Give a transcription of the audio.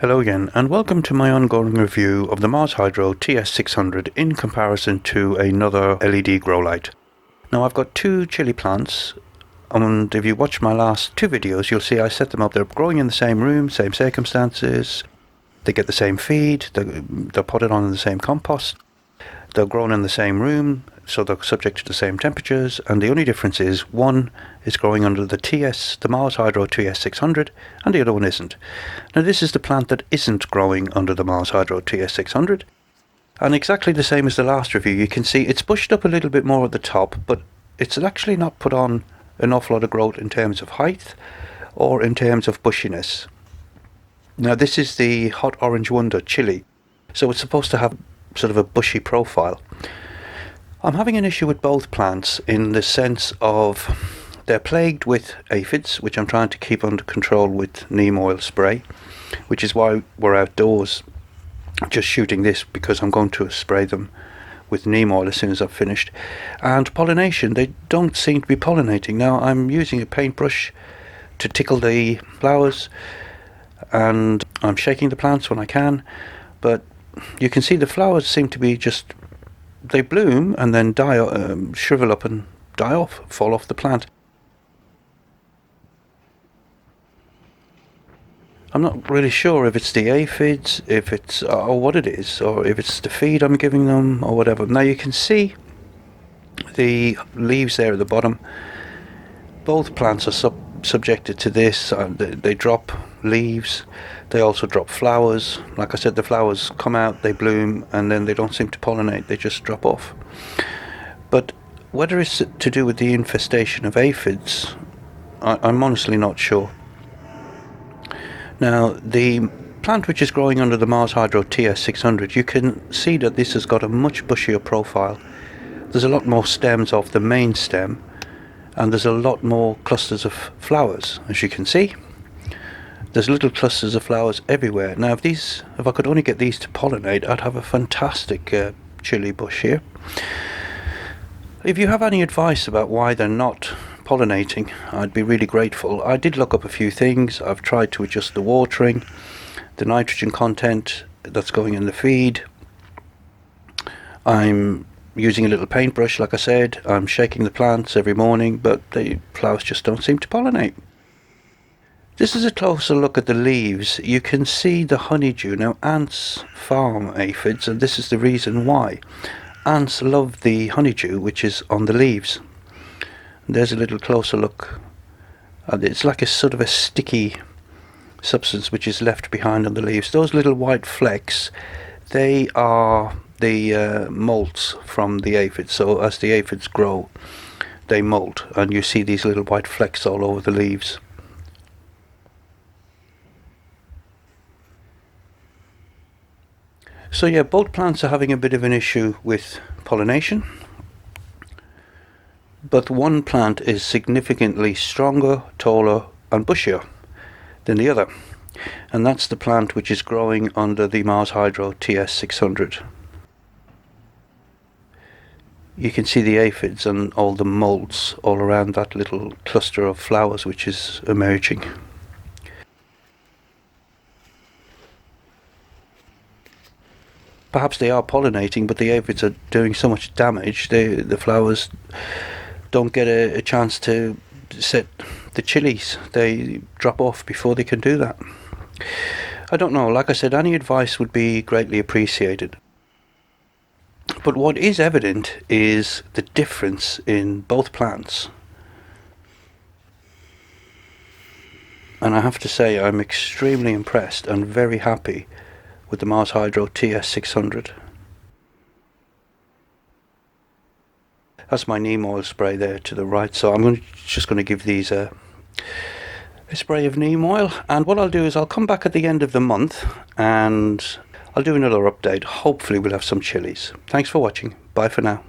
Hello again, and welcome to my ongoing review of the Mars Hydro TS600 in comparison to another LED grow light. Now I've got two chili plants, and if you watch my last two videos you'll see I set them up. They're growing in the same room, same circumstances, they get the same feed, they're potted on in the same compost, they're grown in the same room, so they're subject to the same temperatures, and the only difference is one is growing under the Mars Hydro TS600 and the other one isn't. Now this is the plant that isn't growing under the Mars Hydro TS600, and exactly the same as the last review. You can see it's bushed up a little bit more at the top, but it's actually not put on an awful lot of growth in terms of height or in terms of bushiness. Now this is the Hot Orange Wonder Chilli, so it's supposed to have sort of a bushy profile. I'm having an issue with both plants in the sense of they're plagued with aphids, which I'm trying to keep under control with neem oil spray, which is why we're outdoors just shooting this, because I'm going to spray them with neem oil as soon as I've finished. And pollination, they don't seem to be pollinating. Now I'm using a paintbrush to tickle the flowers, and I'm shaking the plants when I can, but you can see the flowers seem to be just, they bloom and then die, shrivel up and die off, fall off the plant. I'm not really sure if it's the aphids, if it's or what it is, or if it's the feed I'm giving them or whatever. Now you can see the leaves there at the bottom. Both plants are subjected to this. They drop leaves, they also drop flowers. Like I said, the flowers come out, they bloom, and then they don't seem to pollinate, they just drop off. But whether it's to do with the infestation of aphids, I'm honestly not sure. Now the plant which is growing under the Mars Hydro TS600, you can see that this has got a much bushier profile. There's a lot more stems off the main stem, and there's a lot more clusters of flowers, as you can see. There's little clusters of flowers everywhere. Now if I could only get these to pollinate, I'd have a fantastic chili bush here. If you have any advice about why they're not pollinating, I'd be really grateful. I did look up a few things. I've tried to adjust the watering, the nitrogen content that's going in the feed. I'm using a little paintbrush, like I said. I'm shaking the plants every morning, but the flowers just don't seem to pollinate. This is a closer look at the leaves. You can see the honeydew. Now ants farm aphids, and this is the reason why. Ants love the honeydew which is on the leaves. There's a little closer look. It's like a sort of a sticky substance which is left behind on the leaves. Those little white flecks, they are the molts from the aphids. So as the aphids grow, they molt, and you see these little white flecks all over the leaves. So yeah, both plants are having a bit of an issue with pollination, but one plant is significantly stronger, taller and bushier than the other, and that's the plant which is growing under the Mars Hydro TS600. You can see the aphids and all the molts all around that little cluster of flowers which is emerging. Perhaps they are pollinating, but the aphids are doing so much damage, the flowers don't get a chance to set the chilies. They drop off before they can do that. I don't know, like I said, any advice would be greatly appreciated. But what is evident is the difference in both plants. And I have to say, I'm extremely impressed and very happy with the Mars Hydro TS600. That's my neem oil spray there to the right, so I'm just going to give these a spray of neem oil, and what I'll do is I'll come back at the end of the month and I'll do another update. Hopefully we'll have some chilies. Thanks for watching. Bye for now.